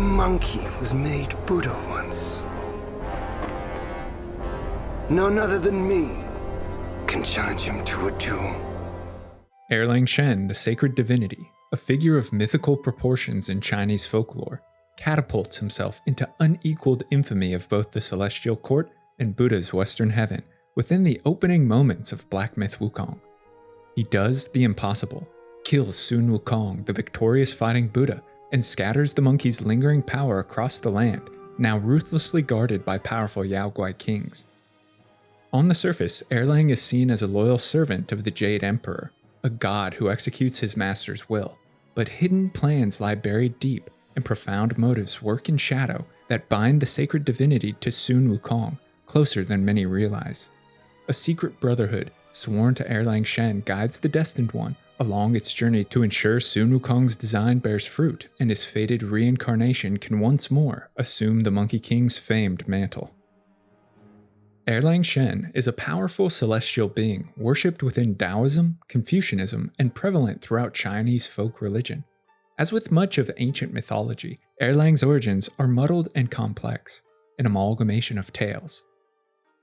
monkey was made Buddha once. None other than me can challenge him to a duel. Erlang Shen, the sacred divinity, a figure of mythical proportions in Chinese folklore, catapults himself into unequaled infamy of both the celestial court and Buddha's western heaven within the opening moments of Black Myth Wukong. He does the impossible, kills Sun Wukong, the victorious fighting Buddha, and scatters the monkey's lingering power across the land, now ruthlessly guarded by powerful Yaoguai kings. On the surface, Erlang is seen as a loyal servant of the Jade Emperor, a god who executes his master's will, but hidden plans lie buried deep, and profound motives work in shadow that bind the sacred divinity to Sun Wukong closer than many realize. A secret brotherhood sworn to Erlang Shen guides the Destined One along its journey to ensure Sun Wukong's design bears fruit and his fated reincarnation can once more assume the Monkey King's famed mantle. Erlang Shen is a powerful celestial being worshipped within Taoism, Confucianism, and prevalent throughout Chinese folk religion. As with much of ancient mythology, Erlang's origins are muddled and complex, an amalgamation of tales.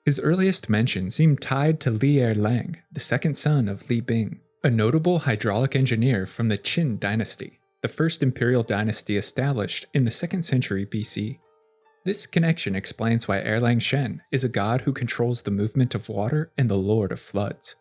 His earliest mention seemed tied to Li Erlang, the second son of Li Bing, a notable hydraulic engineer from the Qin dynasty, the first imperial dynasty established in the 2nd century BC. This connection explains why Erlang Shen is a god who controls the movement of water and the lord of floods.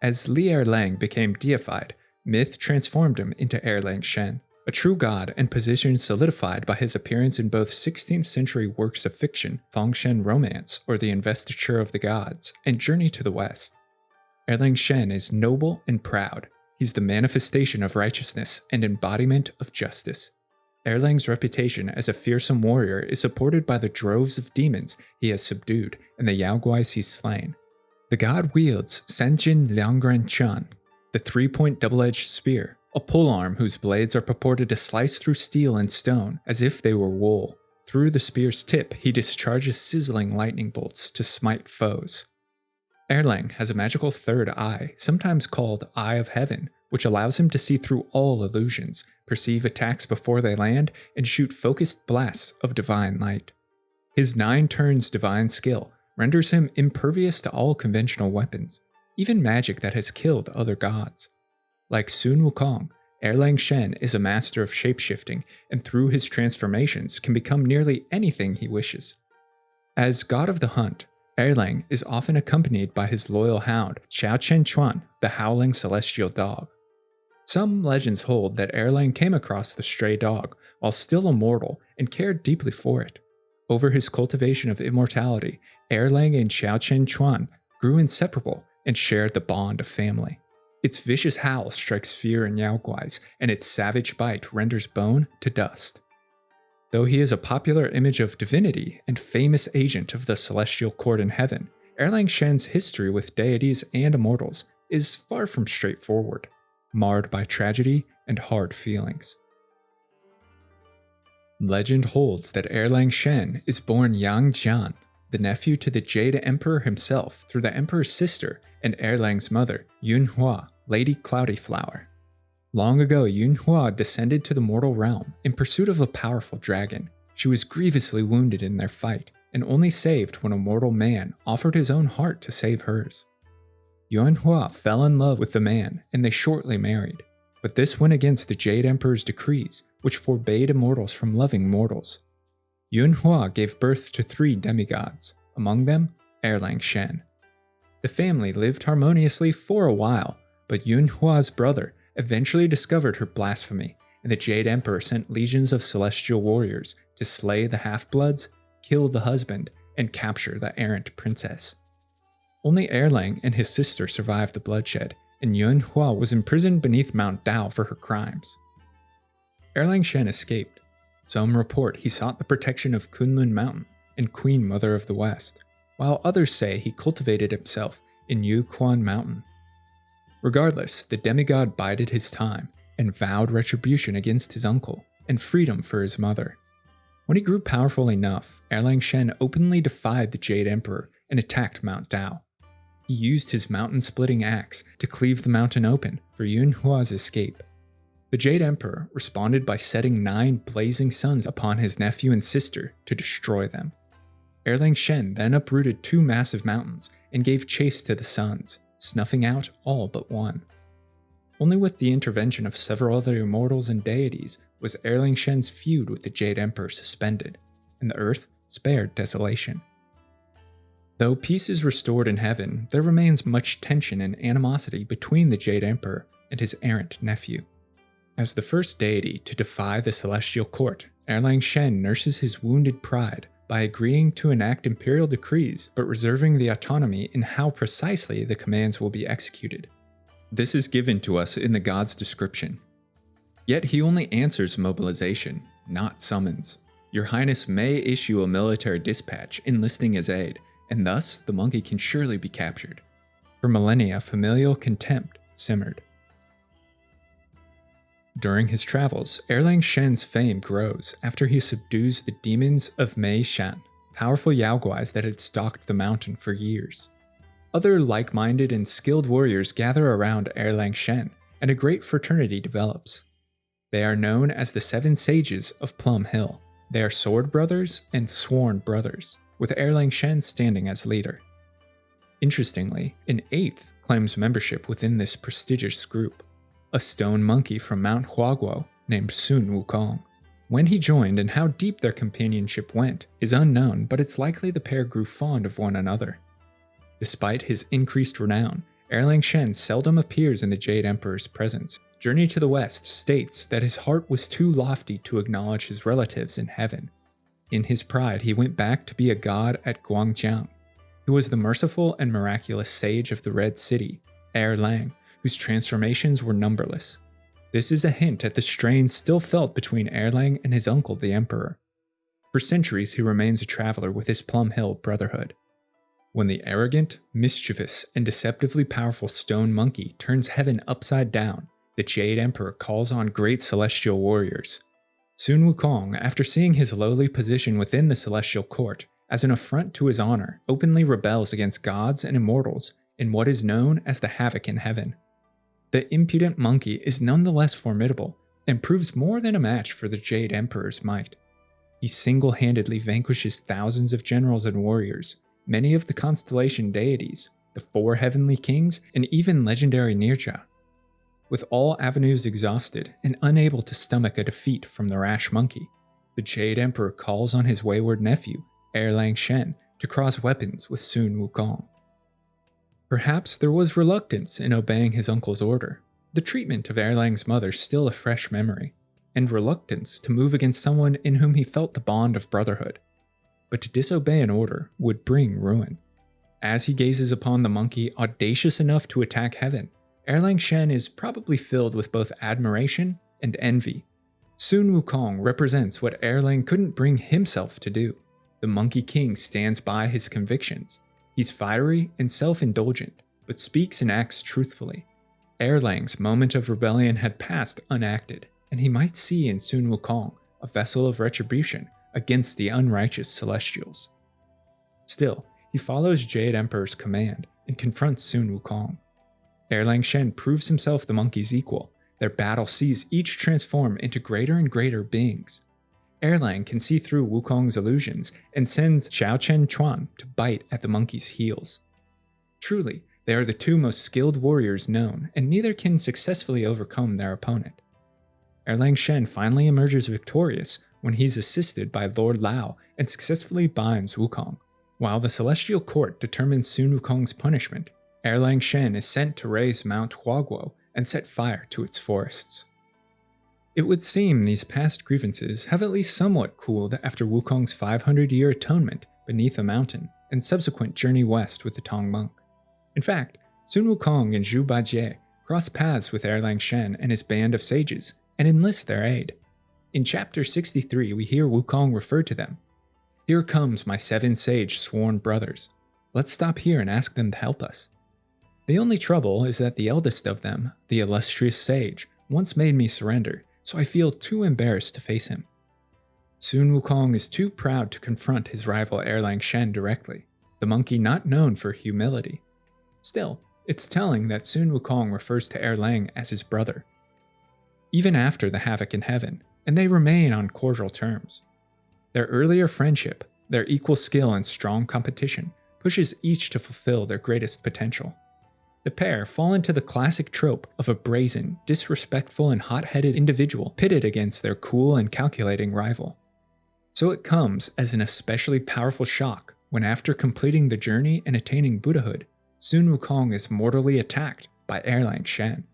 As Li Erlang became deified, myth transformed him into Erlang Shen, a true god and position solidified by his appearance in both 16th century works of fiction, Thongshen Romance or The Investiture of the Gods, and Journey to the West. Erlang Shen is noble and proud. He's the manifestation of righteousness and embodiment of justice. Erlang's reputation as a fearsome warrior is supported by the droves of demons he has subdued and the Yaoguais he's slain. The god wields Sanjin Lianggren Chan, the 3-point double-edged spear, a polearm whose blades are purported to slice through steel and stone as if they were wool. Through the spear's tip, he discharges sizzling lightning bolts to smite foes. Erlang has a magical third eye, sometimes called Eye of Heaven, which allows him to see through all illusions, perceive attacks before they land, and shoot focused blasts of divine light. His 9 turns divine skill renders him impervious to all conventional weapons, even magic that has killed other gods. Like Sun Wukong, Erlang Shen is a master of shapeshifting, and through his transformations can become nearly anything he wishes. As god of the hunt, Erlang is often accompanied by his loyal hound, Xiao Chen Chuan, the howling celestial dog. Some legends hold that Erlang came across the stray dog while still immortal and cared deeply for it. Over his cultivation of immortality, Erlang and Xiao Chen Chuan grew inseparable and shared the bond of family. Its vicious howl strikes fear in Yaoguais, and its savage bite renders bone to dust. Though he is a popular image of divinity and famous agent of the celestial court in heaven, Erlang Shen's history with deities and immortals is far from straightforward, marred by tragedy and hard feelings. Legend holds that Erlang Shen is born Yang Jian, the nephew to the Jade Emperor himself through the Emperor's sister and Erlang's mother, Yunhua, Lady Cloudy Flower. Long ago, Yunhua descended to the mortal realm in pursuit of a powerful dragon. She was grievously wounded in their fight, and only saved when a mortal man offered his own heart to save hers. Yunhua fell in love with the man, and they shortly married. But this went against the Jade Emperor's decrees, which forbade immortals from loving mortals. Yunhua gave birth to 3 demigods, among them Erlang Shen. The family lived harmoniously for a while, but Yunhua's brother eventually discovered her blasphemy, and the Jade Emperor sent legions of celestial warriors to slay the half-bloods, kill the husband, and capture the errant princess. Only Erlang and his sister survived the bloodshed, and Yunhua was imprisoned beneath Mount Dao for her crimes. Erlang Shen escaped. Some report he sought the protection of Kunlun Mountain and Queen Mother of the West, while others say he cultivated himself in Yuquan Mountain. Regardless, the demigod bided his time and vowed retribution against his uncle and freedom for his mother. When he grew powerful enough, Erlang Shen openly defied the Jade Emperor and attacked Mount Dao. He used his mountain-splitting axe to cleave the mountain open for Yunhua's escape. The Jade Emperor responded by setting 9 blazing suns upon his nephew and sister to destroy them. Erlang Shen then uprooted 2 massive mountains and gave chase to the suns, snuffing out all but one. Only with the intervention of several other immortals and deities was Erlang Shen's feud with the Jade Emperor suspended, and the earth spared desolation. Though peace is restored in heaven, there remains much tension and animosity between the Jade Emperor and his errant nephew. As the first deity to defy the celestial court, Erlang Shen nurses his wounded pride by agreeing to enact imperial decrees but reserving the autonomy in how precisely the commands will be executed. This is given to us in the god's description. Yet he only answers mobilization, not summons. Your Highness may issue a military dispatch enlisting his aid, and thus the monkey can surely be captured. For millennia, familial contempt simmered. During his travels, Erlang Shen's fame grows after he subdues the demons of Mei Shan, powerful Yaoguais that had stalked the mountain for years. Other like-minded and skilled warriors gather around Erlang Shen, and a great fraternity develops. They are known as the 7 Sages of Plum Hill. They are sword brothers and sworn brothers, with Erlang Shen standing as leader. Interestingly, an 8th claims membership within this prestigious group, a stone monkey from Mount Huaguo named Sun Wukong. When he joined and how deep their companionship went is unknown, but it's likely the pair grew fond of one another. Despite his increased renown, Erlang Shen seldom appears in the Jade Emperor's presence. Journey to the West states that his heart was too lofty to acknowledge his relatives in heaven. In his pride, he went back to be a god at Guangjiang. He was the merciful and miraculous sage of the Red City, Erlang, whose transformations were numberless. This is a hint at the strain still felt between Erlang and his uncle the Emperor. For centuries he remains a traveler with his Plum Hill Brotherhood. When the arrogant, mischievous, and deceptively powerful stone monkey turns heaven upside down, the Jade Emperor calls on great celestial warriors. Sun Wukong, after seeing his lowly position within the celestial court as an affront to his honor, openly rebels against gods and immortals in what is known as the Havoc in Heaven. The impudent monkey is nonetheless formidable and proves more than a match for the Jade Emperor's might. He single-handedly vanquishes thousands of generals and warriors, many of the constellation deities, the 4 heavenly kings, and even legendary Nirja. With all avenues exhausted and unable to stomach a defeat from the rash monkey, the Jade Emperor calls on his wayward nephew, Erlang Shen, to cross weapons with Sun Wukong. Perhaps there was reluctance in obeying his uncle's order, the treatment of Erlang's mother still a fresh memory, and reluctance to move against someone in whom he felt the bond of brotherhood. But to disobey an order would bring ruin. As he gazes upon the monkey audacious enough to attack heaven, Erlang Shen is probably filled with both admiration and envy. Sun Wukong represents what Erlang couldn't bring himself to do. The Monkey King stands by his convictions. He's fiery and self-indulgent, but speaks and acts truthfully. Erlang's moment of rebellion had passed unacted, and he might see in Sun Wukong a vessel of retribution against the unrighteous Celestials. Still, he follows Jade Emperor's command and confronts Sun Wukong. Erlang Shen proves himself the monkey's equal. Their battle sees each transform into greater and greater beings. Erlang can see through Wukong's illusions and sends Xiao Chen Chuan to bite at the monkey's heels. Truly, they are the 2 most skilled warriors known, and neither can successfully overcome their opponent. Erlang Shen finally emerges victorious when he's assisted by Lord Lao and successfully binds Wukong. While the Celestial Court determines Sun Wukong's punishment, Erlang Shen is sent to raise Mount Huaguo and set fire to its forests. It would seem these past grievances have at least somewhat cooled after Wukong's 500-year atonement beneath a mountain and subsequent journey west with the Tong monk. In fact, Sun Wukong and Zhu Bajie cross paths with Erlang Shen and his band of sages and enlist their aid. In chapter 63, we hear Wukong refer to them. "Here comes my 7 sage sworn brothers. Let's stop here and ask them to help us." The only trouble is that the eldest of them, the illustrious sage, once made me surrender, so I feel too embarrassed to face him. Sun Wukong is too proud to confront his rival Erlang Shen directly, the monkey not known for humility. Still, it's telling that Sun Wukong refers to Erlang as his brother. even after the havoc in heaven, and they remain on cordial terms. Their earlier friendship, their equal skill and strong competition, pushes each to fulfill their greatest potential. The pair fall into the classic trope of a brazen, disrespectful, and hot-headed individual pitted against their cool and calculating rival. So it comes as an especially powerful shock when, after completing the journey and attaining Buddhahood, Sun Wukong is mortally attacked by Erlang Shen.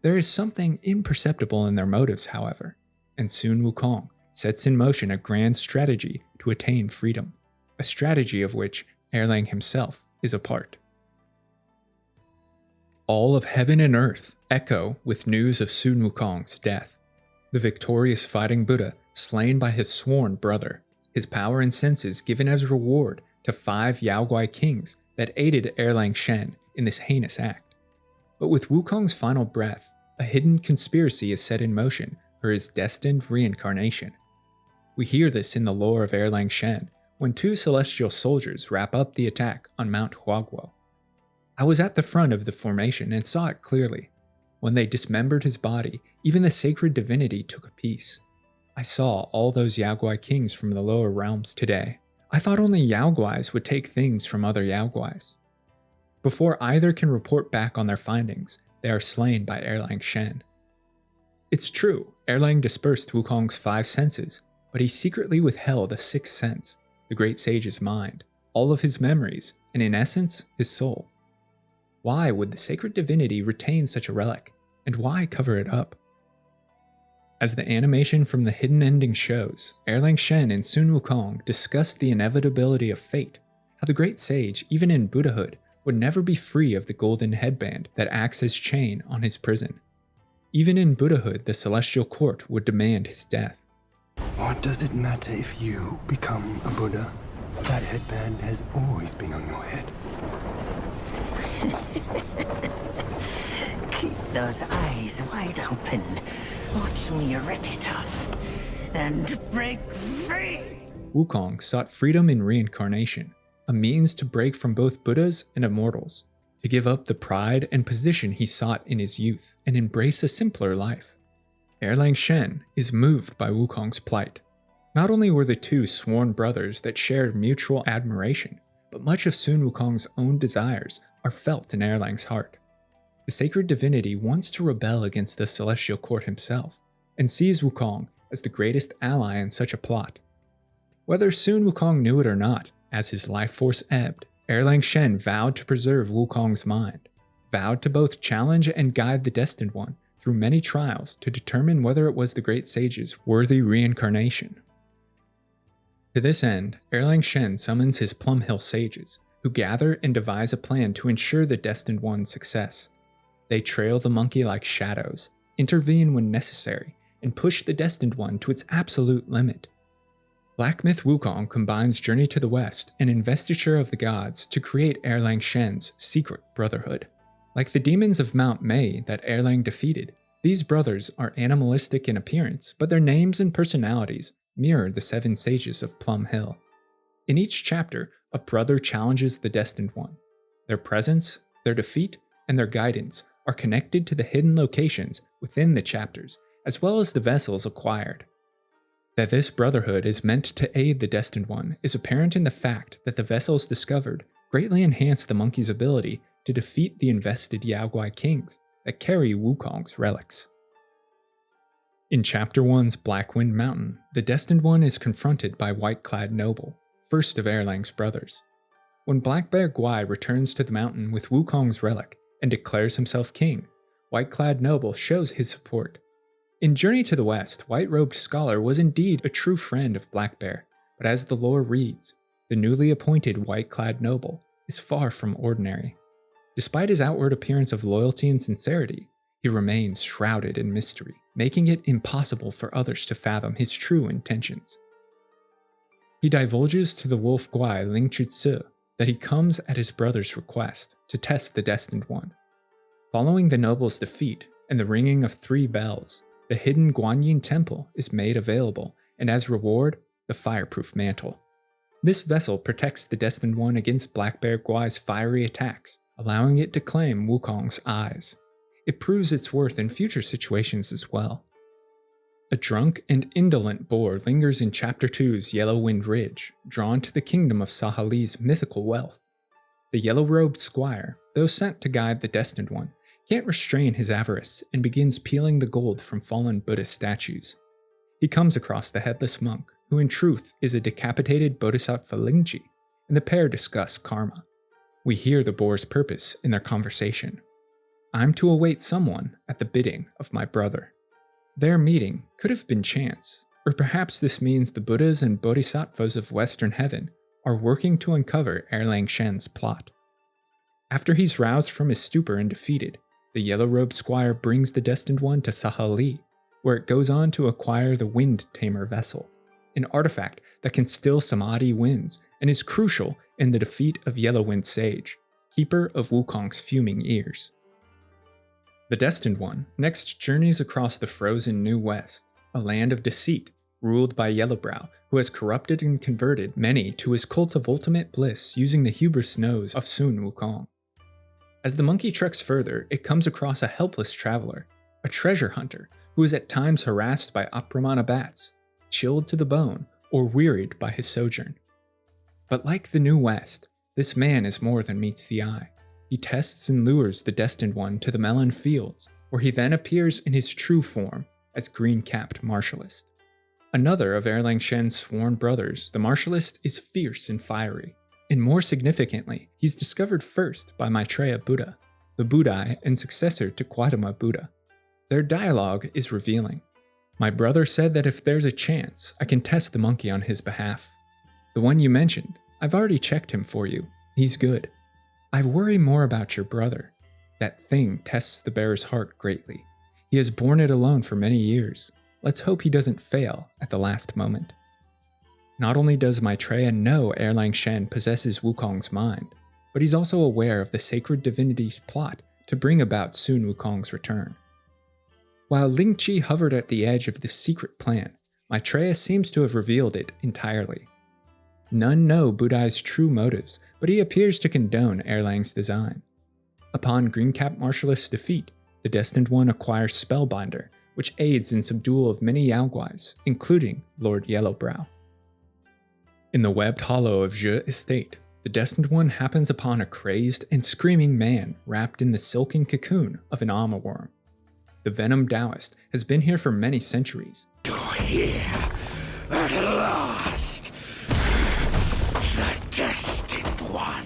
There is something imperceptible in their motives, however, and Sun Wukong sets in motion a grand strategy to attain freedom, a strategy of which Erlang himself is a part. All of heaven and earth echo with news of Sun Wukong's death. The victorious fighting Buddha slain by his sworn brother, his power and senses given as reward to 5 Yaoguai kings that aided Erlang Shen in this heinous act. But with Wukong's final breath, a hidden conspiracy is set in motion for his destined reincarnation. We hear this in the lore of Erlang Shen when 2 celestial soldiers wrap up the attack on Mount Huaguo. I was at the front of the formation and saw it clearly. When they dismembered his body, even the sacred divinity took a piece. I saw all those Yaoguai kings from the lower realms today. I thought only Yaoguais would take things from other Yaoguais. Before either can report back on their findings, they are slain by Erlang Shen. It's true, Erlang dispersed Wukong's 5 senses, but he secretly withheld a 6th sense, the great sage's mind, all of his memories, and in essence, his soul. Why would the sacred divinity retain such a relic, and why cover it up? As the animation from the hidden ending shows, Erlang Shen and Sun Wukong discuss the inevitability of fate, how the great sage, even in Buddhahood, would never be free of the golden headband that acts as chain on his prison. Even in Buddhahood, the celestial court would demand his death. What does it matter if you become a Buddha? That headband has always been on your head. Keep those eyes wide open. Watch me rip it off and break free. Wukong sought freedom in reincarnation, a means to break from both Buddhas and immortals, to give up the pride and position he sought in his youth and embrace a simpler life. Erlang Shen is moved by Wukong's plight. Not only were the 2 sworn brothers that shared mutual admiration, but much of Sun Wukong's own desires are felt in Erlang's heart. The sacred divinity wants to rebel against the celestial court himself, and sees Wukong as the greatest ally in such a plot. Whether Sun Wukong knew it or not, as his life force ebbed, Erlang Shen vowed to preserve Wukong's mind, vowed to both challenge and guide the Destined One through many trials to determine whether it was the great sage's worthy reincarnation. To this end, Erlang Shen summons his Plum Hill sages, who gather and devise a plan to ensure the Destined One's success. They trail the monkey like shadows, intervene when necessary, and push the Destined One to its absolute limit. Black Myth Wukong combines Journey to the West and Investiture of the Gods to create Erlang Shen's secret brotherhood. Like the demons of Mount Mei that Erlang defeated, these brothers are animalistic in appearance, but their names and personalities mirror the 7 sages of Plum Hill. In each chapter, a brother challenges the Destined One. Their presence, their defeat, and their guidance are connected to the hidden locations within the chapters, as well as the vessels acquired. That this brotherhood is meant to aid the Destined One is apparent in the fact that the vessels discovered greatly enhance the monkey's ability to defeat the invested Yaoguai kings that carry Wukong's relics. In Chapter 1's Black Wind Mountain, the Destined One is confronted by White-Clad Noble, first of Erlang's brothers. When Black Bear Guai returns to the mountain with Wukong's relic and declares himself king, White-Clad Noble shows his support. In Journey to the West, White-Robed Scholar was indeed a true friend of Black Bear, but as the lore reads, the newly appointed White-Clad Noble is far from ordinary. Despite his outward appearance of loyalty and sincerity, he remains shrouded in mystery, making it impossible for others to fathom his true intentions. He divulges to the wolf Guai Ling Chutsu that he comes at his brother's request to test the Destined One. Following the noble's defeat and the ringing of 3 bells, the hidden Guanyin Temple is made available, and as reward, the fireproof mantle. This vessel protects the Destined One against Black Bear Guai's fiery attacks, allowing it to claim Wukong's eyes. It proves its worth in future situations as well, A drunk and indolent boar lingers in Chapter 2's Yellow Wind Ridge, drawn to the kingdom of Sahali's mythical wealth. The yellow-robed squire, though sent to guide the Destined One, can't restrain his avarice and begins peeling the gold from fallen Buddhist statues. He comes across the headless monk, who in truth is a decapitated Bodhisattva Lingchi, and the pair discuss karma. We hear the boar's purpose in their conversation. I'm to await someone at the bidding of my brother. Their meeting could have been chance, or perhaps this means the Buddhas and Bodhisattvas of Western Heaven are working to uncover Erlang Shen's plot. After he's roused from his stupor and defeated, the yellow-robed squire brings the Destined One to Sahali, where it goes on to acquire the Wind Tamer vessel, an artifact that can still Samadhi winds and is crucial in the defeat of Yellowwind Sage, keeper of Wukong's fuming ears. The Destined One next journeys across the frozen New West, a land of deceit, ruled by Yellowbrow, who has corrupted and converted many to his cult of ultimate bliss using the hubris nose of Sun Wukong. As the monkey treks further, it comes across a helpless traveler, a treasure hunter who is at times harassed by Apramana bats, chilled to the bone, or wearied by his sojourn. But like the New West, this man is more than meets the eye. He tests and lures the Destined One to the melon fields, where he then appears in his true form as green-capped martialist. Another of Erlang Shen's sworn brothers, the martialist is fierce and fiery, and more significantly, he's discovered first by Maitreya Buddha, the Buddhai and successor to Gautama Buddha. Their dialogue is revealing. My brother said that if there's a chance, I can test the monkey on his behalf. The one you mentioned, I've already checked him for you. He's good. I worry more about your brother. That thing tests the bearer's heart greatly. He has borne it alone for many years. Let's hope he doesn't fail at the last moment. Not only does Maitreya know Erlang Shen possesses Wukong's mind, but he's also aware of the sacred divinity's plot to bring about Sun Wukong's return. While Lingchi hovered at the edge of this secret plan, Maitreya seems to have revealed it entirely. None know Buddhai's true motives, but he appears to condone Erlang's design. Upon Greencap Martialist's defeat, the Destined One acquires Spellbinder, which aids in subdual of many Yaoguais, including Lord Yellowbrow. In the webbed hollow of Zhe Estate, the Destined One happens upon a crazed and screaming man wrapped in the silken cocoon of an Ama worm. The Venom Taoist has been here for many centuries. You're here, at last! The Destined One!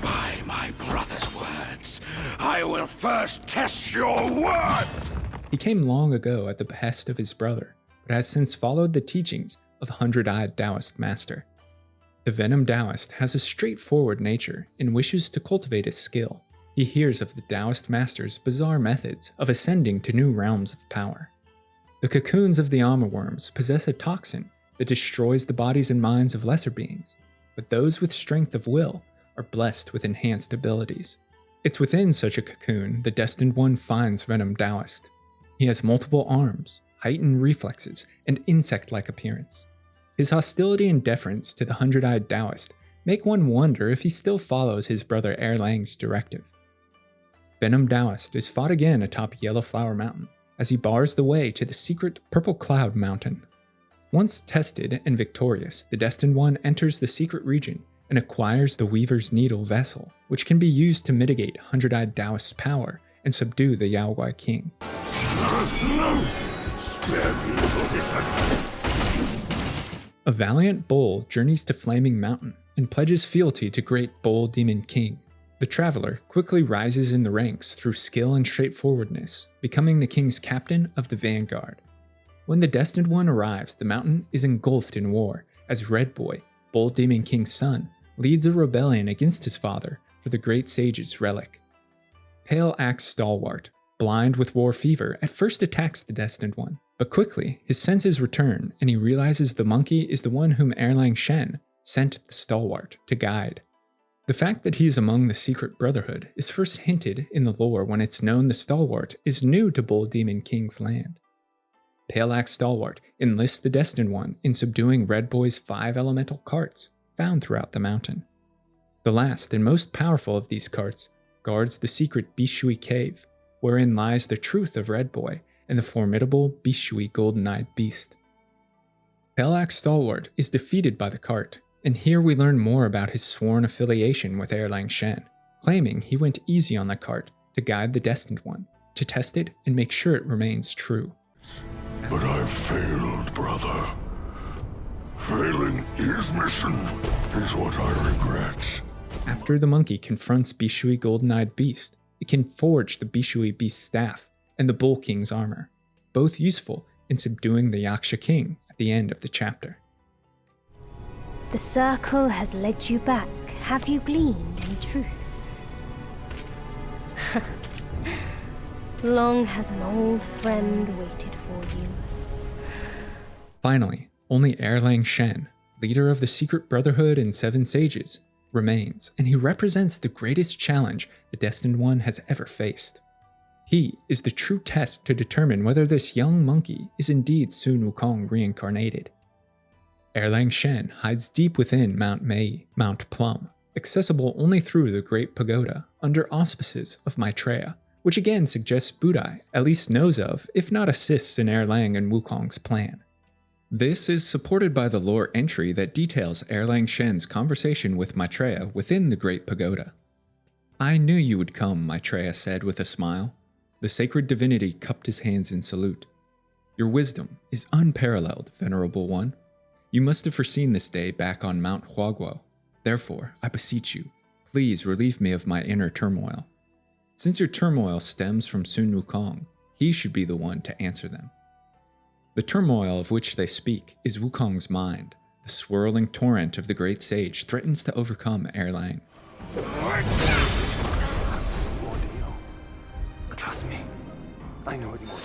By my brother's words, I will first test your worth! He came long ago at the behest of his brother, but has since followed the teachings of Hundred-Eyed Taoist Master. The Venom Taoist has a straightforward nature and wishes to cultivate his skill. He hears of the Taoist Master's bizarre methods of ascending to new realms of power. The cocoons of the Ama worms possess a toxin that destroys the bodies and minds of lesser beings, but those with strength of will are blessed with enhanced abilities. It's within such a cocoon the Destined One finds Venom Taoist. He has multiple arms, heightened reflexes, and insect-like appearance. His hostility and deference to the Hundred-Eyed Taoist make one wonder if he still follows his brother Erlang's directive. Venom Taoist is fought again atop Yellowflower Mountain, as he bars the way to the secret Purple Cloud Mountain. Once tested and victorious, the Destined One enters the secret region and acquires the Weaver's Needle vessel, which can be used to mitigate Hundred-Eyed Taoist's power and subdue the Yaoguai King. A valiant bull journeys to Flaming Mountain and pledges fealty to Great Bull Demon King. The traveler quickly rises in the ranks through skill and straightforwardness, becoming the king's captain of the vanguard. When the Destined One arrives, the mountain is engulfed in war, as Red Boy, Bull Demon King's son, leads a rebellion against his father for the Great Sage's relic. Pale Axe Stalwart, blind with war fever, at first attacks the Destined One, but quickly his senses return and he realizes the monkey is the one whom Erlang Shen sent the Stalwart to guide. The fact that he is among the secret Brotherhood is first hinted in the lore when it's known the Stalwart is new to Bull Demon King's land. Pale Axe Stalwart enlists the Destined One in subduing Red Boy's 5 elemental carts found throughout the mountain. The last and most powerful of these carts guards the secret Bishui Cave, wherein lies the truth of Red Boy and the formidable Bishui golden-eyed beast. Pelak's stalwart is defeated by the cart, and here we learn more about his sworn affiliation with Erlang Shen, claiming he went easy on the cart to guide the Destined One, to test it and make sure it remains true. But I've failed, brother. Failing his mission is what I regret. After the monkey confronts Bishui golden-eyed beast, it can forge the Bishui beast's staff and the Bull King's armor, both useful in subduing the Yaksha King at the end of the chapter. The circle has led you back. Have you gleaned any truths? Long has an old friend waited for you. Finally, only Erlang Shen, leader of the secret Brotherhood and Seven Sages, remains, and he represents the greatest challenge the Destined One has ever faced. He is the true test to determine whether this young monkey is indeed Sun Wukong reincarnated. Erlang Shen hides deep within Mount Mei, Mount Plum, accessible only through the Great Pagoda under auspices of Maitreya, which again suggests Budai at least knows of, if not assists in Erlang and Wukong's plan. This is supported by the lore entry that details Erlang Shen's conversation with Maitreya within the Great Pagoda. "I knew you would come," Maitreya said with a smile. The sacred divinity cupped his hands in salute. "Your wisdom is unparalleled, Venerable One. You must have foreseen this day back on Mount Huaguo. Therefore, I beseech you, please relieve me of my inner turmoil. Since your turmoil stems from Sun Wukong, he should be the one to answer them." The turmoil of which they speak is Wukong's mind. The swirling torrent of the great sage threatens to overcome Erlang. Ordeal. Trust me, I know it more.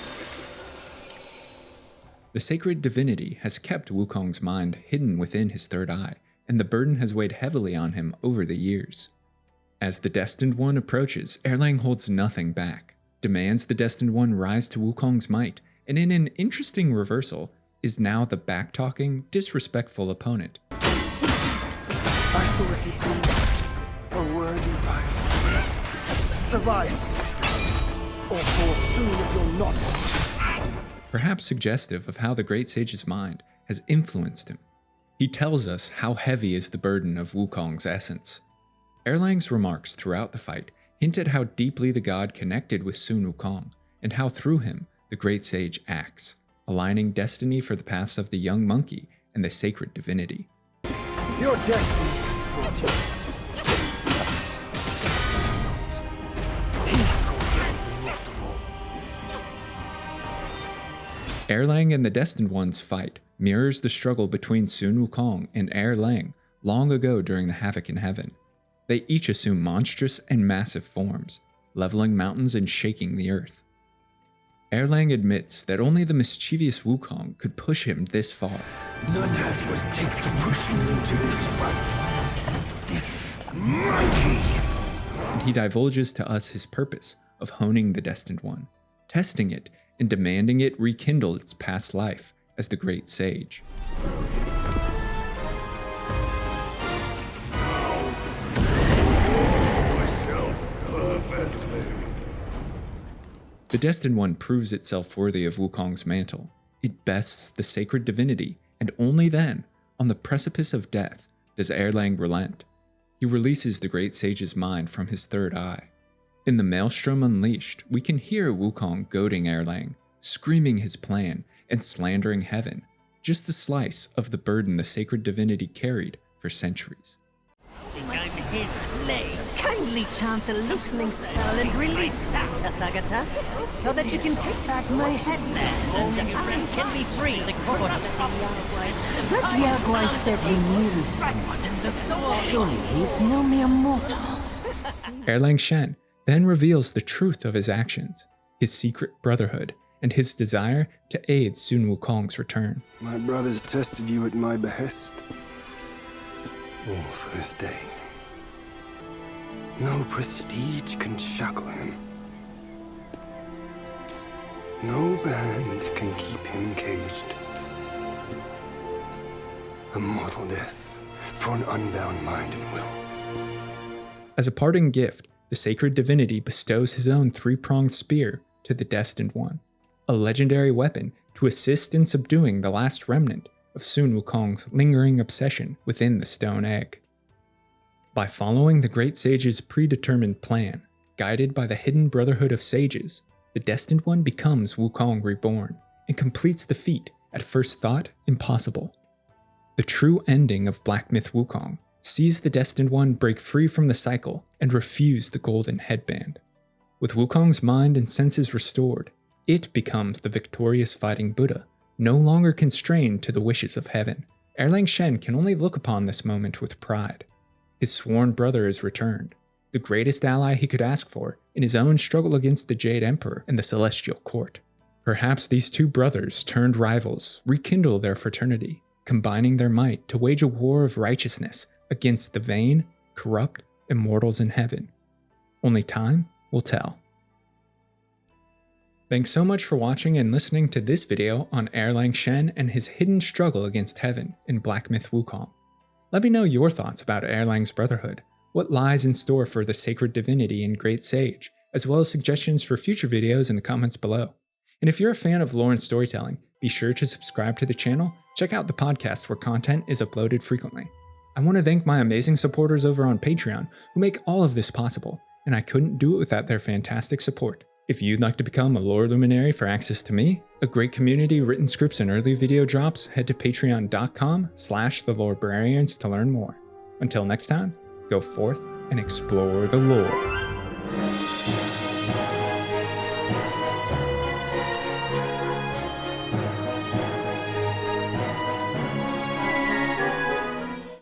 The sacred divinity has kept Wukong's mind hidden within his third eye, and the burden has weighed heavily on him over the years. As the Destined One approaches, Erlang holds nothing back, demands the Destined One rise to Wukong's might, and in an interesting reversal, is now the back-talking, disrespectful opponent. I thought he'd be a worthy rival. Survive, or fall soon if you're not. Perhaps suggestive of how the great sage's mind has influenced him. He tells us how heavy is the burden of Wukong's essence. Erlang's remarks throughout the fight hint at how deeply the god connected with Sun Wukong, and how through him the great sage acts, aligning destiny for the paths of the young monkey and the sacred divinity. Your destiny brought you. He's got destiny most of all. Erlang and the Destined One's fight mirrors the struggle between Sun Wukong and Erlang long ago during the Havoc in Heaven. They each assume monstrous and massive forms, leveling mountains and shaking the earth. Erlang admits that only the mischievous Wukong could push him this far. None has what it takes to push me into this fight. This monkey. And he divulges to us his purpose of honing the Destined One, testing it and demanding it rekindle its past life as the great sage. The Destined One proves itself worthy of Wukong's mantle. It bests the sacred divinity, and only then, on the precipice of death, does Erlang relent. He releases the great sage's mind from his third eye. In the Maelstrom Unleashed, we can hear Wukong goading Erlang, screaming his plan and slandering heaven, just a slice of the burden the sacred divinity carried for centuries. I'm his slave. Kindly chant the loosening spell and release that, Tathagata, so that you can take back my headband and I can be free. That Yaguai said he knew me somewhat. Surely he's no mere mortal. Erlang Shen then reveals the truth of his actions, his secret brotherhood, and his desire to aid Sun Wukong's return. My brothers tested you at my behest. All for this day. No prestige can shackle him. No band can keep him caged. A mortal death for an unbound mind and will. As a parting gift, the sacred divinity bestows his own three-pronged spear to the Destined One. a legendary weapon to assist in subduing the last remnant of Sun Wukong's lingering obsession within the stone egg. By following the great sage's predetermined plan, guided by the hidden Brotherhood of Sages, the Destined One becomes Wukong reborn and completes the feat at first thought impossible. The true ending of Black Myth Wukong sees the Destined One break free from the cycle and refuse the golden headband. With Wukong's mind and senses restored, it becomes the victorious fighting Buddha, no longer constrained to the wishes of heaven. Erlang Shen can only look upon this moment with pride. His sworn brother is returned, the greatest ally he could ask for in his own struggle against the Jade Emperor and the Celestial Court. Perhaps these two brothers turned rivals rekindle their fraternity, combining their might to wage a war of righteousness against the vain, corrupt immortals in heaven. Only time will tell. Thanks so much for watching and listening to this video on Erlang Shen and his hidden struggle against heaven in Black Myth Wukong. Let me know your thoughts about Erlang's Brotherhood, what lies in store for the sacred divinity and great sage, as well as suggestions for future videos in the comments below. And if you're a fan of lore and storytelling, be sure to subscribe to the channel, check out the podcast where content is uploaded frequently. I want to thank my amazing supporters over on Patreon who make all of this possible, and I couldn't do it without their fantastic support. If you'd like to become a lore luminary for access to me, a great community, written scripts, and early video drops, head to patreon.com/thelorebrarians to learn more. Until next time, go forth and explore the lore.